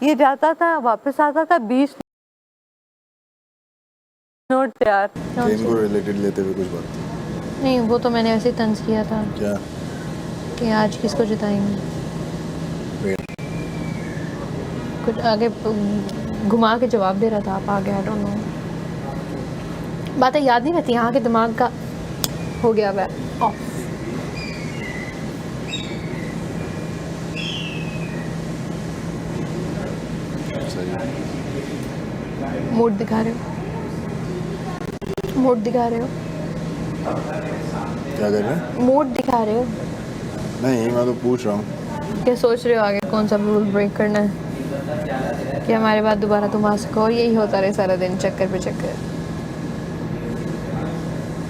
ये जाता था वापस आता था 20 नोट यार। गेम को रिलेटेड लेते हुए कुछ बात थी? नहीं, वो तो मैंने ऐसे ही तंज किया था क्या? कि आज किसको जिताएंगे। वेट, कुछ आगे घुमा के जवाब दे रहा था, आप आगे। आई डोंट नो, बातें याद नहीं रहती, यहाँ के दिमाग का हो गया वह ऑफ। सही। मूड दिखा रहे हो, मूड दिखा रहे हो, क्या कर रहे हैं? मूड दिखा रहे हो। नहीं, मैं तो पूछ रहा हूँ। क्या सोच रहे हो आगे कौन सा रूल ब्रेक करना है कि हमारे बाद दोबारा तुम आ सको और यही होता रहे सारा दिन, चक्कर पे चक्कर।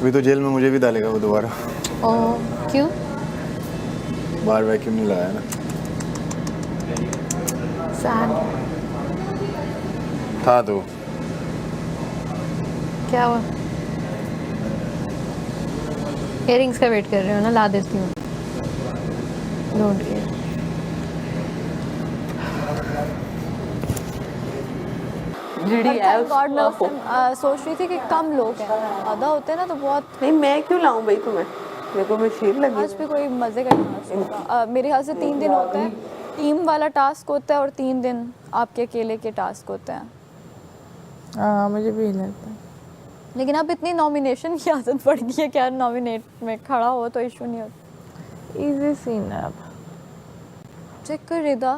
अभी तो जेल में मुझे भी डालेगा वो दोबारा। ओ क्यों? बाहर वैक्यूम नहीं लगाया ना। सैड। था तो क्या हुआ? इयरिंग्स का वेट कर रहे हो ना? ला देती हूँ। Don't care. जीडी है गॉड मैं उस टाइम सोच रही थी कि कम लोग हैं, ज़्यादा होते हैं ना तो बहुत। नहीं, मैं क्यों लाऊं भाई तुम्हें? मेरे को मशीन लगी। आज भी कोई मज़े का टास्क होगा। मेरे ख्याल से 3 दिन होता है, टीम वाला टास्क होता है और 3 दिन आपके अकेले के टास्क होते हैं। हाँ मुझे भी लगता है। लेकिन अब इतनी नॉमिनेशन की आदत पड़ गई है कि यार नॉमिनेट में खड़ा हो तो इशू नहीं होता। इजी सीन है अब। चेक कर रिदा,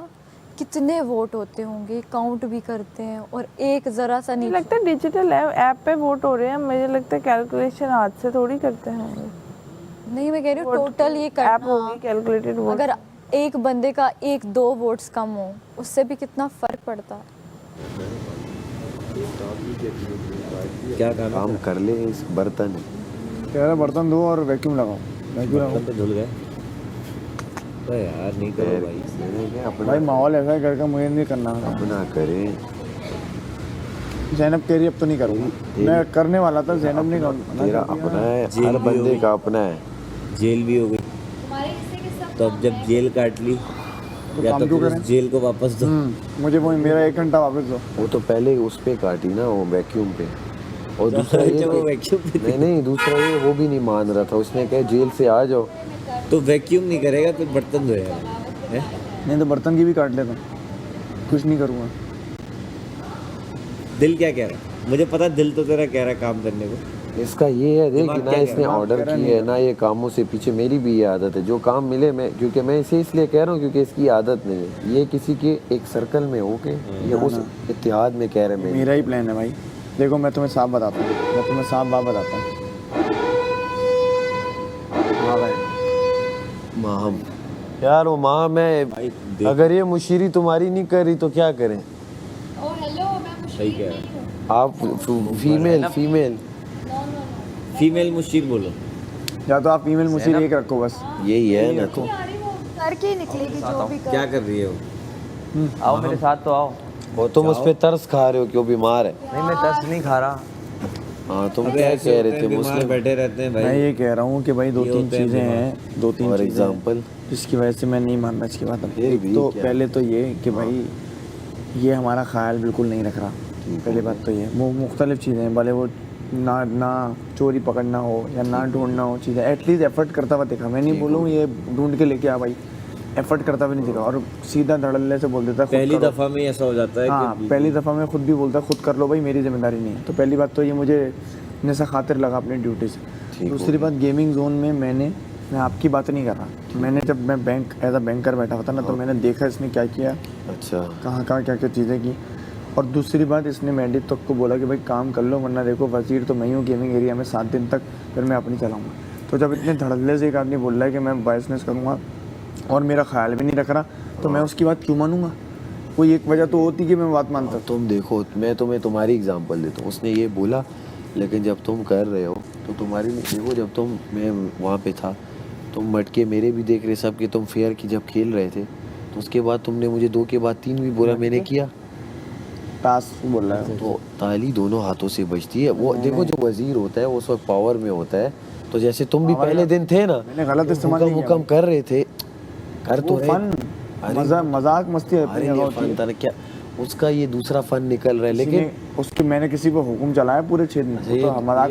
कितने वोट होते होंगे, काउंट भी करते हैं और एक ज़रा सा मुझे नहीं। लगता है डिजिटल है, ऐप पे वोट हो रहे हैं। मुझे लगता है कैलकुलेशन हाथ से थोड़ी करते हैं। नहीं, मैं कह रही हूँ टोटल ये ऐप करना। होगी कैलकुलेटेड वोट। अगर एक बंदे का 1-2 वोट्स कम हो उससे भी कितना फ़र्क पड़ता है। क्या काम कर ले इस बर्तन। कह रहा बर्तन धो और वैक्यूम लगाओ। बर्तन तो धुल गए तो यार, नहीं करो भाई। अपना भाई माहौल ऐसा है घर का, मुझे नहीं करना। अपना करे। जैनब कह रही अब तो नहीं करूँगा। मैं करने वाला था, जैनब नहीं करूँगा। तेरा अपना है, जेल हर भी बंदे होगी। का अपना है। जेल भी हो गई तो अब जब जेल काट ली या काम तो क्यों फिर उस करें? जेल को वापस दो। मुझे वो मेरा 1 घंटा वापस दो। वो तो पहले उस पे काटी ना, वो वैक्यूम पे। और दूसरा ये जब वो कि- वैक्यूम नहीं दूसरा ये वो भी नहीं मान रहा था। उसने कहा जेल से आ जाओ। तो वैक्यूम नहीं करेगा फिर बर्तन धोएगा हैं? नहीं तो बर्तन की भी काट लेता, कुछ नहीं करूँगा। दिल क्या कह रहा है? मुझे पता दिल तो तेरा कह रहा है काम करने को। इसका ये है देख, दिमाग ना क्या इसने कह ऑर्डर रहा है? किया है ना ये कामों से पीछे। मेरी भी ये आदत है, जो काम मिले मैं, क्योंकि मैं इसे इसलिए कह रहा हूँ क्योंकि इसकी आदत नहीं है। ये किसी के एक सर्कल में हो के ये उस इत्तेहाद में कह रहे हैं। मेरा ही प्लान है भाई। देखो मैं तुम्हें साफ बताता हूँ, मैं तुम्हें साफ बात बताता हूँ। हाँ भाई, माहम यार, वो माँ मैं अगर ये मुशीरी तुम्हारी नहीं कर रही तो क्या करें? सही कह रहा है। आप फीमेल फीमेल मुशीर बोलो। या तो आप फीमेल मुझे एक रखो बस। यही है ना। तो करके निकलेगी जो भी क्या कर रही है वो? आओ मेरे साथ तो आओ। वो तुम उस पे तरस खा रहे हो क्यों बीमार है? नहीं मैं तरस नहीं खा रहा। हाँ तुम अबे क्या ऐसे कह होते रहे हैं, थे? बीमार मुस्लिम बैठे रहते हैं मैं भाई। ये कह रहा हूँ कि भाई 2-3 होते हैं चीज़ें बीमार। हैं, 2-3 और चीज़ें एग्जाम्पल जिसकी वजह से मैं नहीं मानना इसकी बात। फिर एक भी तो क्या? पहले तो ये कि भाई ये हमारा ख्याल बिल्कुल नहीं रख रहा। पहली बात तो ये मुख्तलिफ चीज़ें हैं, भले वो ना चोरी पकड़ना हो या ना ढूंढना हो चीज़ें, एटलीस्ट एफर्ट करता हुआ देखा। मैं नहीं बोलूँ ये ढूंढ के लेके आ भाई, एफर्ट करता हुआ नहीं देखा। और सीधा धड़ल्ले से बोल देता है पहली दफा में ऐसा हो जाता है हाँ, कि पहली दफ़ा में खुद भी बोलता खुद कर लो भाई, मेरी जिम्मेदारी नहीं है। तो पहली बात तो ये मुझे नशा खातिर लगा अपनी ड्यूटी से। दूसरी बात, गेमिंग जोन में मैं आपकी बात नहीं कर रहा, मैंने जब मैं बैंक एज अ बैंकर बैठा हुआ था ना, तो मैंने देखा इसने क्या किया, अच्छा कहाँ क्या चीज़ें की। और दूसरी बात, इसने मैंडेट तक को बोला कि भाई काम कर लो, वरना देखो वजीर तो मैं ही हूँ गेमिंग एरिया में 7 दिन तक, फिर मैं अपनी चलाऊँगा। तो जब इतने धड़ल्ले से एक आदमी बोल रहा है कि मैं बाइजनेस करूँगा और मेरा ख्याल भी नहीं रख रहा, तो मैं उसकी बात क्यों मानूंगा? कोई एक वजह तो होती कि मैं बात मानता। तुम देखो, मैं तुम्हें तुम्हारी एग्जांपल देता हूँ। उसने ये बोला, लेकिन जब तुम कर रहे हो तो तुम्हारी देखो, जब मैं वहाँ पे था, तुम मटके मेरे भी देख रहे सब कि तुम फेयर की जब खेल रहे थे, तो उसके बाद तुमने मुझे 2 के बाद 3 भी बोला, मैंने किया। टास्क बोल रहा है तो ताली दोनों हाथों से बजती है। वो देखो जो वजीर होता है वो उस वक्त पावर में होता है। तो जैसे तुम भी पहले दिन थे ना, मैंने गलत इस्तेमाल नहीं किया। हुक्म कर रहे थे, कर तो फन, मजाक मस्ती अरे ये फन था ना क्या। उसका ये दूसरा फन निकल रहा है, लेकिन उसके मैंने किसी को हुक्म चलाया पूरे क्षेत्र में, वो तो ये- हमारा